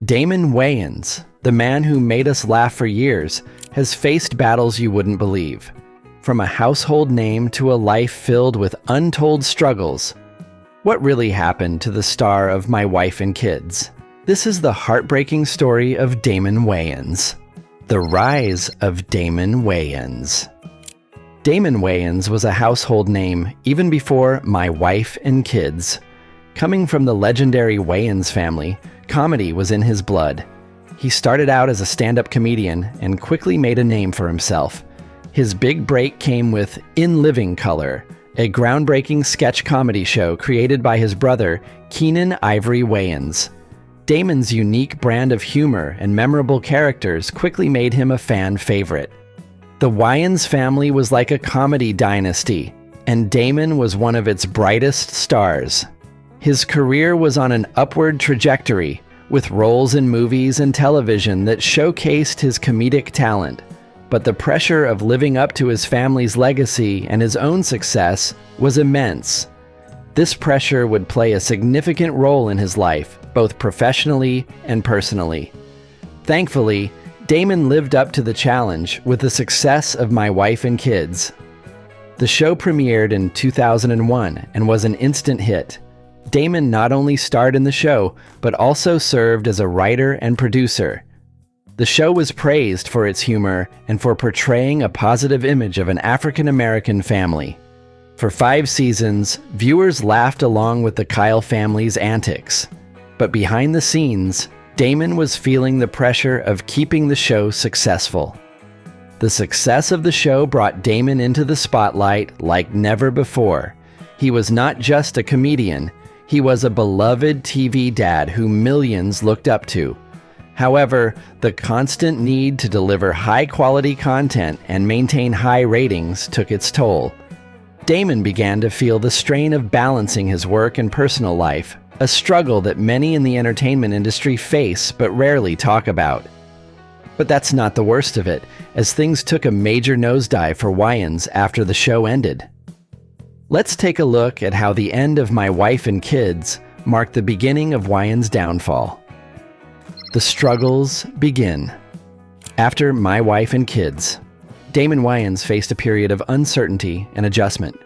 Damon Wayans, the man who made us laugh for years, has faced battles you wouldn't believe. From a household name to a life filled with untold struggles. What really happened to the star of My Wife and Kids? This is the heartbreaking story of Damon Wayans. The rise of Damon Wayans. Damon Wayans was a household name even before My Wife and Kids. Coming from the legendary Wayans family, comedy was in his blood. He started out as a stand-up comedian and quickly made a name for himself. His big break came with In Living Color, a groundbreaking sketch comedy show created by his brother, Keenan Ivory Wayans. Damon's unique brand of humor and memorable characters quickly made him a fan favorite. The Wayans family was like a comedy dynasty, and Damon was one of its brightest stars. His career was on an upward trajectory, with roles in movies and television that showcased his comedic talent. But the pressure of living up to his family's legacy and his own success was immense. This pressure would play a significant role in his life, both professionally and personally. Thankfully, Damon lived up to the challenge with the success of My Wife and Kids. The show premiered in 2001 and was an instant hit. Damon not only starred in the show, but also served as a writer and producer. The show was praised for its humor and for portraying a positive image of an African-American family. For 5 seasons, viewers laughed along with the Kyle family's antics. But behind the scenes, Damon was feeling the pressure of keeping the show successful. The success of the show brought Damon into the spotlight like never before. He was not just a comedian, he was a beloved TV dad who millions looked up to. However, the constant need to deliver high-quality content and maintain high ratings took its toll. Damon began to feel the strain of balancing his work and personal life, a struggle that many in the entertainment industry face but rarely talk about. But that's not the worst of it, as things took a major nosedive for Wayans after the show ended. Let's take a look at how the end of My Wife and Kids marked the beginning of Wayans' downfall. The struggles begin. After My Wife and Kids, Damon Wayans faced a period of uncertainty and adjustment.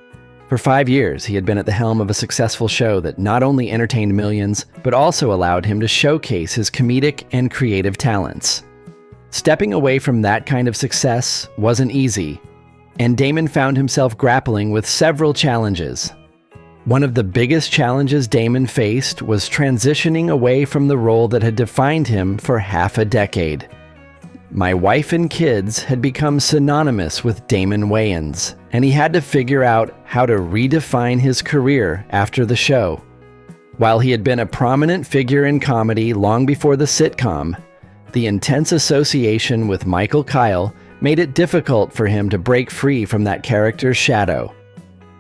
For 5 years, he had been at the helm of a successful show that not only entertained millions, but also allowed him to showcase his comedic and creative talents. Stepping away from that kind of success wasn't easy, and Damon found himself grappling with several challenges. One of the biggest challenges Damon faced was transitioning away from the role that had defined him for half a decade. My Wife and Kids had become synonymous with Damon Wayans, and he had to figure out how to redefine his career after the show. While he had been a prominent figure in comedy long before the sitcom, the intense association with Michael Kyle made it difficult for him to break free from that character's shadow.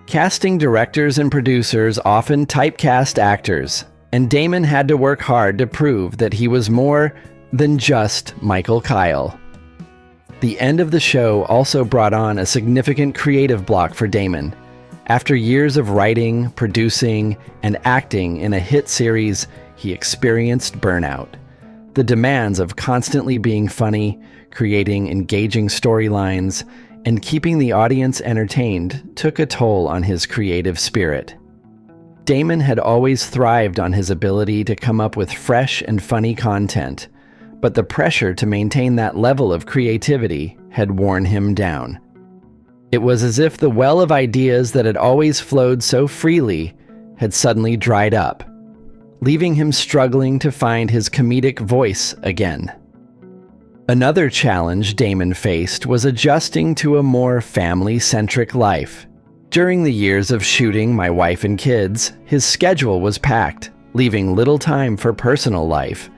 Casting directors and producers often typecast actors, and Damon had to work hard to prove that he was more than just Michael Kyle. The end of the show also brought on a significant creative block for Damon. After years of writing, producing, and acting in a hit series, he experienced burnout. The demands of constantly being funny, creating engaging storylines, and keeping the audience entertained took a toll on his creative spirit. Damon had always thrived on his ability to come up with fresh and funny content, but the pressure to maintain that level of creativity had worn him down. It was as if the well of ideas that had always flowed so freely had suddenly dried up, leaving him struggling to find his comedic voice again. Another challenge Damon faced was adjusting to a more family-centric life. During the years of shooting My Wife and Kids, his schedule was packed, leaving little time for personal life.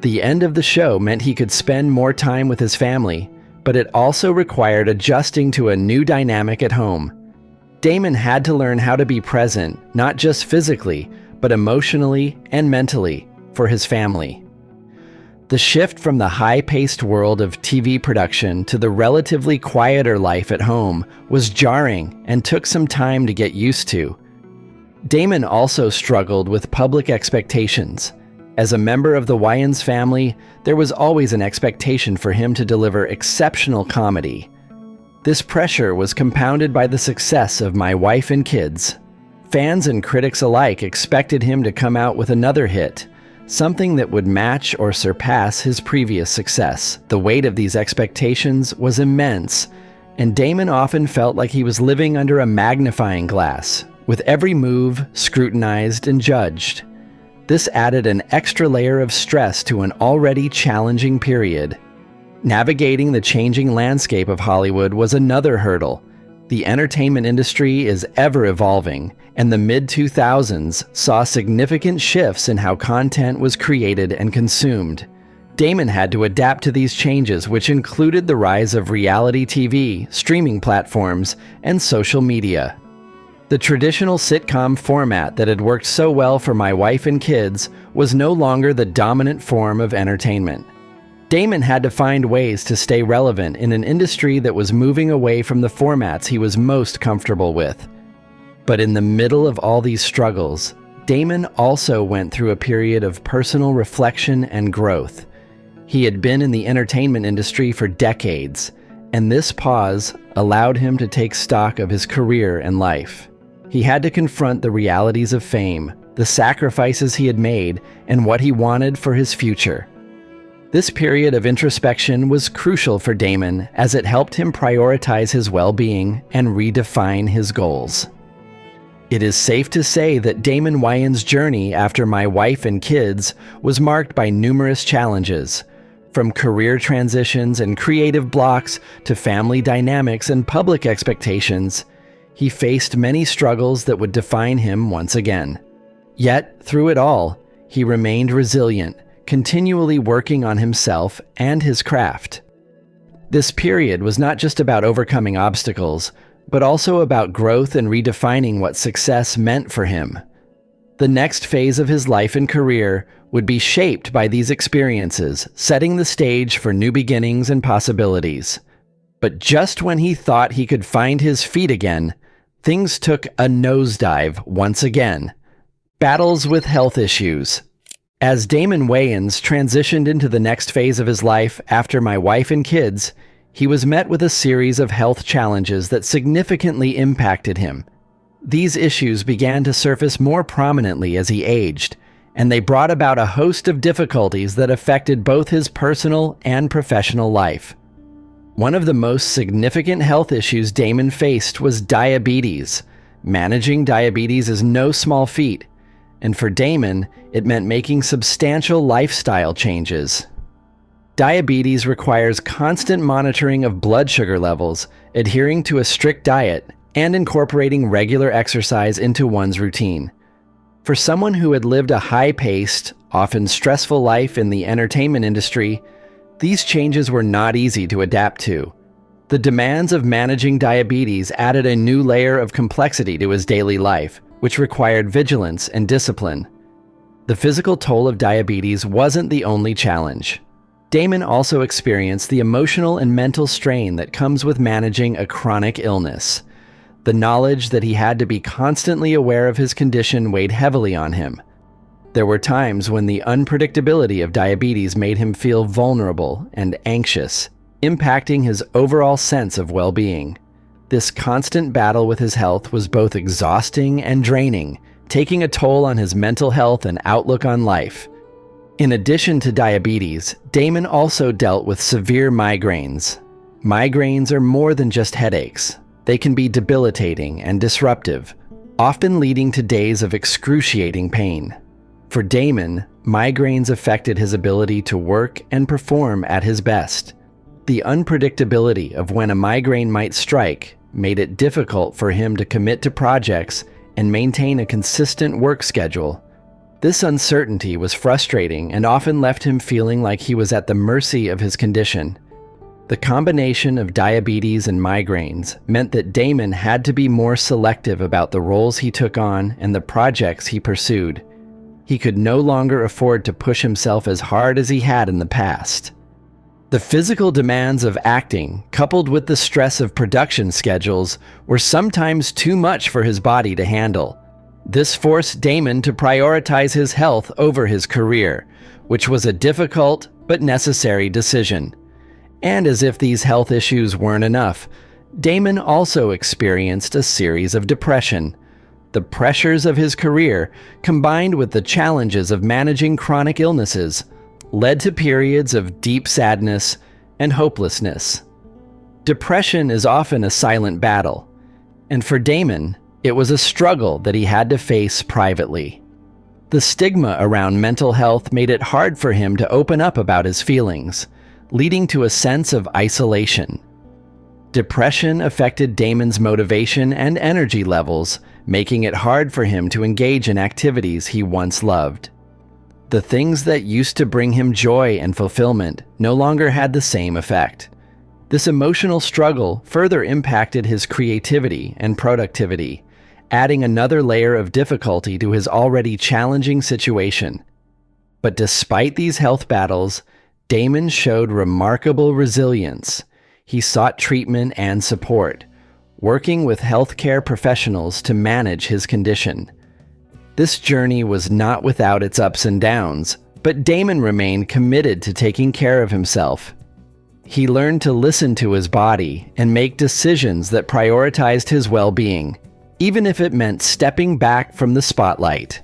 The end of the show meant he could spend more time with his family, but it also required adjusting to a new dynamic at home. Damon had to learn how to be present, not just physically, but emotionally and mentally, for his family. The shift from the high-paced world of TV production to the relatively quieter life at home was jarring and took some time to get used to. Damon also struggled with public expectations. As a member of the Wayans family, there was always an expectation for him to deliver exceptional comedy. This pressure was compounded by the success of My Wife and Kids. Fans and critics alike expected him to come out with another hit, something that would match or surpass his previous success. The weight of these expectations was immense, and Damon often felt like he was living under a magnifying glass, with every move scrutinized and judged. This added an extra layer of stress to an already challenging period. Navigating the changing landscape of Hollywood was another hurdle. The entertainment industry is ever evolving, and the mid-2000s saw significant shifts in how content was created and consumed. Damon had to adapt to these changes, which included the rise of reality TV, streaming platforms, and social media. The traditional sitcom format that had worked so well for My Wife and Kids was no longer the dominant form of entertainment. Damon had to find ways to stay relevant in an industry that was moving away from the formats he was most comfortable with. But in the middle of all these struggles, Damon also went through a period of personal reflection and growth. He had been in the entertainment industry for decades, and this pause allowed him to take stock of his career and life. He had to confront the realities of fame, the sacrifices he had made, and what he wanted for his future. This period of introspection was crucial for Damon, as it helped him prioritize his well-being and redefine his goals. It is safe to say that Damon Wayans' journey after My Wife and Kids was marked by numerous challenges, from career transitions and creative blocks to family dynamics and public expectations. He faced many struggles that would define him once again. Yet, through it all, he remained resilient, continually working on himself and his craft. This period was not just about overcoming obstacles, but also about growth and redefining what success meant for him. The next phase of his life and career would be shaped by these experiences, setting the stage for new beginnings and possibilities. But just when he thought he could find his feet again, things took a nosedive once again. Battles with health issues. As Damon Wayans transitioned into the next phase of his life after My Wife and Kids, he was met with a series of health challenges that significantly impacted him. These issues began to surface more prominently as he aged, and they brought about a host of difficulties that affected both his personal and professional life. One of the most significant health issues Damon faced was diabetes. Managing diabetes is no small feat, and for Damon, it meant making substantial lifestyle changes. Diabetes requires constant monitoring of blood sugar levels, adhering to a strict diet, and incorporating regular exercise into one's routine. For someone who had lived a high-paced, often stressful life in the entertainment industry, these changes were not easy to adapt to. The demands of managing diabetes added a new layer of complexity to his daily life, which required vigilance and discipline. The physical toll of diabetes wasn't the only challenge. Damon also experienced the emotional and mental strain that comes with managing a chronic illness. The knowledge that he had to be constantly aware of his condition weighed heavily on him. There were times when the unpredictability of diabetes made him feel vulnerable and anxious, impacting his overall sense of well-being. This constant battle with his health was both exhausting and draining, taking a toll on his mental health and outlook on life. In addition to diabetes, Damon also dealt with severe migraines. Migraines are more than just headaches. They can be debilitating and disruptive, often leading to days of excruciating pain. For Damon, migraines affected his ability to work and perform at his best. The unpredictability of when a migraine might strike made it difficult for him to commit to projects and maintain a consistent work schedule. This uncertainty was frustrating and often left him feeling like he was at the mercy of his condition. The combination of diabetes and migraines meant that Damon had to be more selective about the roles he took on and the projects he pursued. He could no longer afford to push himself as hard as he had in the past. The physical demands of acting, coupled with the stress of production schedules, were sometimes too much for his body to handle. This forced Damon to prioritize his health over his career, which was a difficult but necessary decision. And as if these health issues weren't enough, Damon also experienced a series of depression. The pressures of his career, combined with the challenges of managing chronic illnesses, led to periods of deep sadness and hopelessness. Depression is often a silent battle, and for Damon, it was a struggle that he had to face privately. The stigma around mental health made it hard for him to open up about his feelings, leading to a sense of isolation. Depression affected Damon's motivation and energy levels, making it hard for him to engage in activities he once loved. The things that used to bring him joy and fulfillment no longer had the same effect. This emotional struggle further impacted his creativity and productivity, adding another layer of difficulty to his already challenging situation. But despite these health battles, Damon showed remarkable resilience. He sought treatment and support, working with healthcare professionals to manage his condition. This journey was not without its ups and downs, but Damon remained committed to taking care of himself. He learned to listen to his body and make decisions that prioritized his well-being, even if it meant stepping back from the spotlight.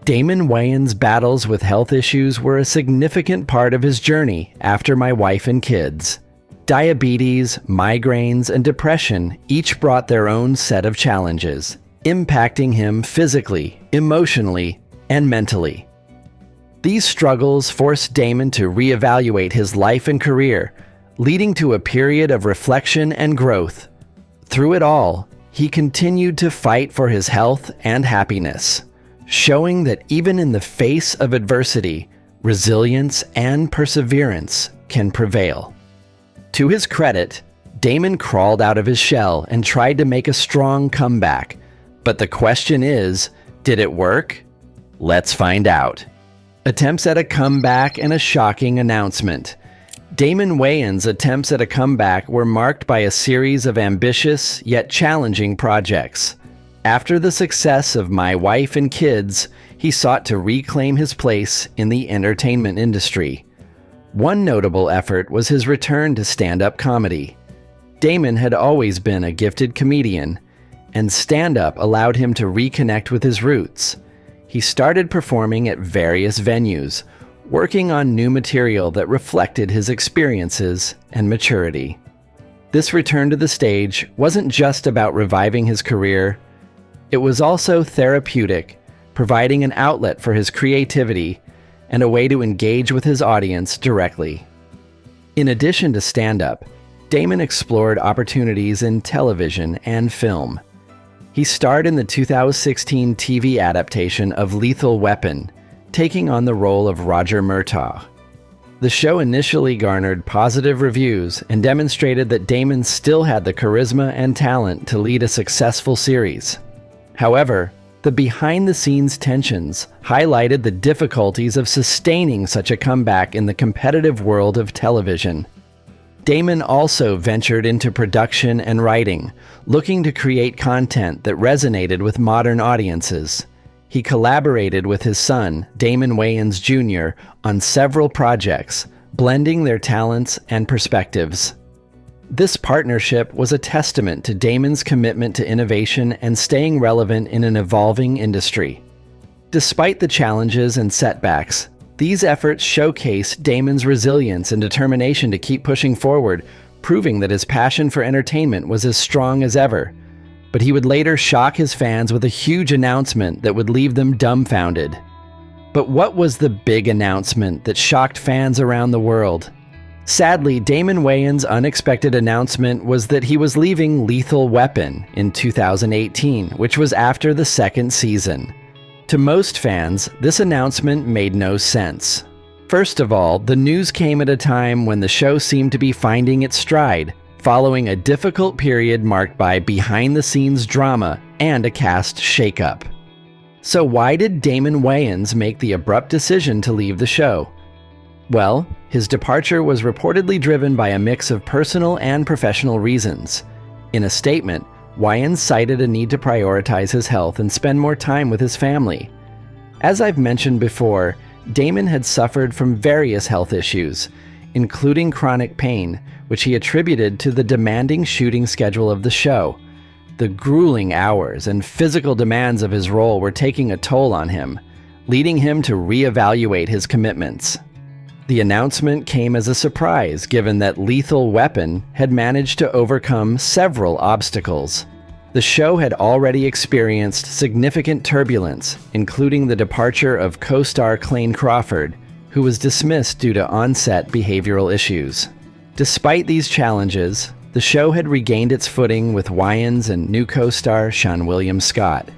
Damon Wayans' battles with health issues were a significant part of his journey after My Wife and Kids. Diabetes, migraines, and depression each brought their own set of challenges, impacting him physically, emotionally, and mentally. These struggles forced Damon to reevaluate his life and career, leading to a period of reflection and growth. Through it all, he continued to fight for his health and happiness, showing that even in the face of adversity, resilience and perseverance can prevail. To his credit, Damon crawled out of his shell and tried to make a strong comeback. But the question is, did it work? Let's find out. Attempts at a comeback and a shocking announcement. Damon Wayans' attempts at a comeback were marked by a series of ambitious yet challenging projects. After the success of My Wife and Kids, he sought to reclaim his place in the entertainment industry. One notable effort was his return to stand-up comedy. Damon had always been a gifted comedian, and stand-up allowed him to reconnect with his roots. He started performing at various venues, working on new material that reflected his experiences and maturity. This return to the stage wasn't just about reviving his career. It was also therapeutic, providing an outlet for his creativity and a way to engage with his audience directly. In addition to stand-up, Damon explored opportunities in television and film. He starred in the 2016 TV adaptation of Lethal Weapon, taking on the role of Roger Murtaugh. The show initially garnered positive reviews and demonstrated that Damon still had the charisma and talent to lead a successful series. However, the behind-the-scenes tensions highlighted the difficulties of sustaining such a comeback in the competitive world of television. Damon also ventured into production and writing, looking to create content that resonated with modern audiences. He collaborated with his son, Damon Wayans Jr., on several projects, blending their talents and perspectives. This partnership was a testament to Damon's commitment to innovation and staying relevant in an evolving industry. Despite the challenges and setbacks, these efforts showcase Damon's resilience and determination to keep pushing forward, proving that his passion for entertainment was as strong as ever. But he would later shock his fans with a huge announcement that would leave them dumbfounded. But what was the big announcement that shocked fans around the world? Sadly, Damon Wayans' unexpected announcement was that he was leaving Lethal Weapon in 2018, which was after the second season. To most fans, this announcement made no sense. First of all, the news came at a time when the show seemed to be finding its stride, following a difficult period marked by behind-the-scenes drama and a cast shakeup. So why did Damon Wayans make the abrupt decision to leave the show? Well, his departure was reportedly driven by a mix of personal and professional reasons. In a statement, Wayans cited a need to prioritize his health and spend more time with his family. As I've mentioned before, Damon had suffered from various health issues, including chronic pain, which he attributed to the demanding shooting schedule of the show. The grueling hours and physical demands of his role were taking a toll on him, leading him to reevaluate his commitments. The announcement came as a surprise, given that Lethal Weapon had managed to overcome several obstacles. The show had already experienced significant turbulence, including the departure of co-star Clayne Crawford, who was dismissed due to on-set behavioral issues. Despite these challenges, the show had regained its footing with Wayans and new co-star Seann William Scott,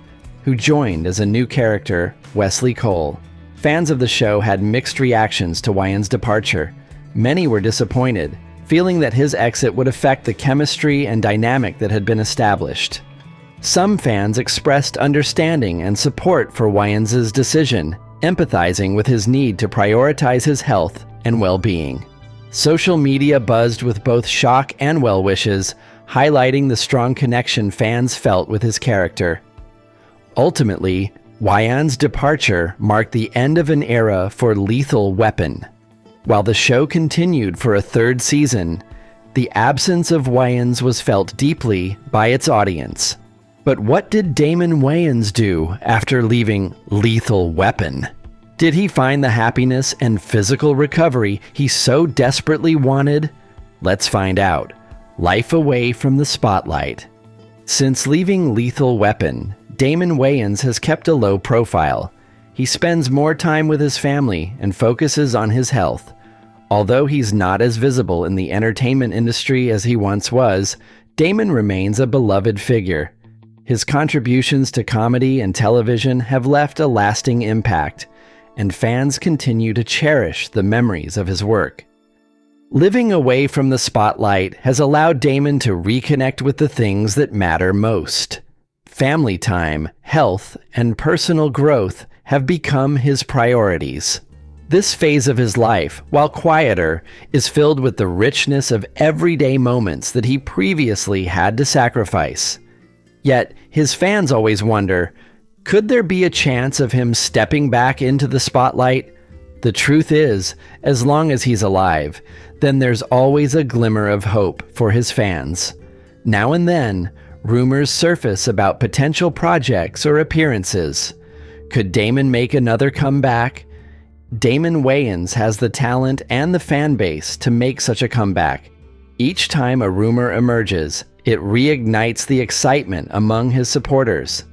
who joined as a new character, Wesley Cole. Fans of the show had mixed reactions to Wayans' departure. Many were disappointed, feeling that his exit would affect the chemistry and dynamic that had been established. Some fans expressed understanding and support for Wayans' decision, empathizing with his need to prioritize his health and well-being. Social media buzzed with both shock and well wishes, highlighting the strong connection fans felt with his character. Ultimately, Wayans' departure marked the end of an era for Lethal Weapon. While the show continued for a third season, the absence of Wayans was felt deeply by its audience. But what did Damon Wayans do after leaving Lethal Weapon? Did he find the happiness and physical recovery he so desperately wanted? Let's find out. Life away from the spotlight. Since leaving Lethal Weapon, Damon Wayans has kept a low profile. He spends more time with his family and focuses on his health. Although he's not as visible in the entertainment industry as he once was, Damon remains a beloved figure. His contributions to comedy and television have left a lasting impact, and fans continue to cherish the memories of his work. Living away from the spotlight has allowed Damon to reconnect with the things that matter most. Family time, health, and personal growth have become his priorities. This phase of his life, while quieter, is filled with the richness of everyday moments that he previously had to sacrifice. Yet, his fans always wonder, could there be a chance of him stepping back into the spotlight? The truth is, as long as he's alive, then there's always a glimmer of hope for his fans. Now and then, rumors surface about potential projects or appearances. Could Damon make another comeback? Damon Wayans has the talent and the fan base to make such a comeback. Each time a rumor emerges, it reignites the excitement among his supporters.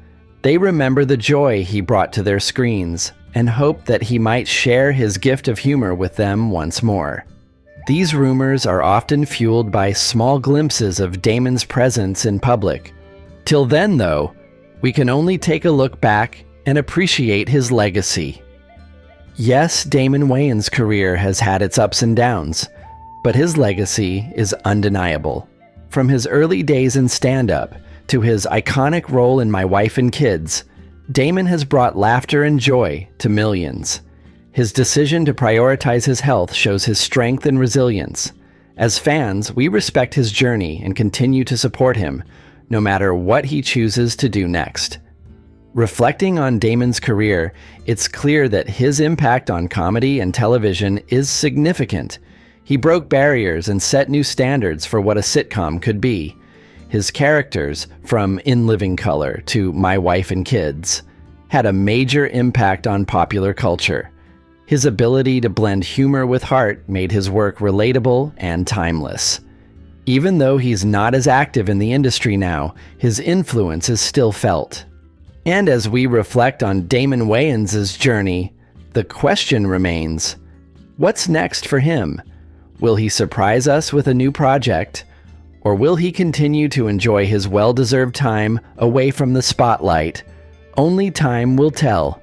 They remember the joy he brought to their screens and hope that he might share his gift of humor with them once more. These rumors are often fueled by small glimpses of Damon's presence in public. Till then, though, we can only take a look back and appreciate his legacy. Yes, Damon Wayans' career has had its ups and downs, but his legacy is undeniable. From his early days in stand-up to his iconic role in My Wife and Kids, Damon has brought laughter and joy to millions. His decision to prioritize his health shows his strength and resilience. As fans, we respect his journey and continue to support him, no matter what he chooses to do next. Reflecting on Damon's career, it's clear that his impact on comedy and television is significant. He broke barriers and set new standards for what a sitcom could be. His characters, from In Living Color to My Wife and Kids, had a major impact on popular culture. His ability to blend humor with heart made his work relatable and timeless. Even though he's not as active in the industry now, his influence is still felt. And as we reflect on Damon Wayans' journey, the question remains, what's next for him? Will he surprise us with a new project? Or will he continue to enjoy his well-deserved time away from the spotlight? Only time will tell.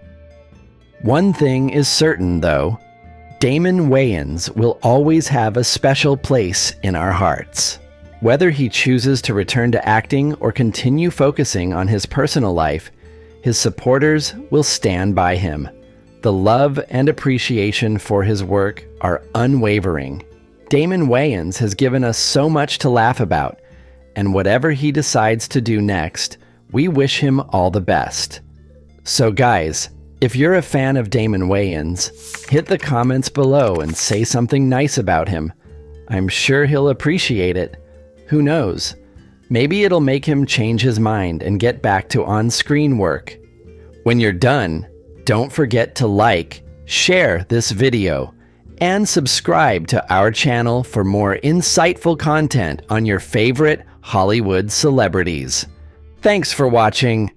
One thing is certain, though. Damon Wayans will always have a special place in our hearts. Whether he chooses to return to acting or continue focusing on his personal life, his supporters will stand by him. The love and appreciation for his work are unwavering. Damon Wayans has given us so much to laugh about, and whatever he decides to do next, we wish him all the best. So guys, if you're a fan of Damon Wayans, hit the comments below and say something nice about him. I'm sure he'll appreciate it. Who knows? Maybe it'll make him change his mind and get back to on-screen work. When you're done, don't forget to like, share this video, and subscribe to our channel for more insightful content on your favorite Hollywood celebrities. Thanks for watching.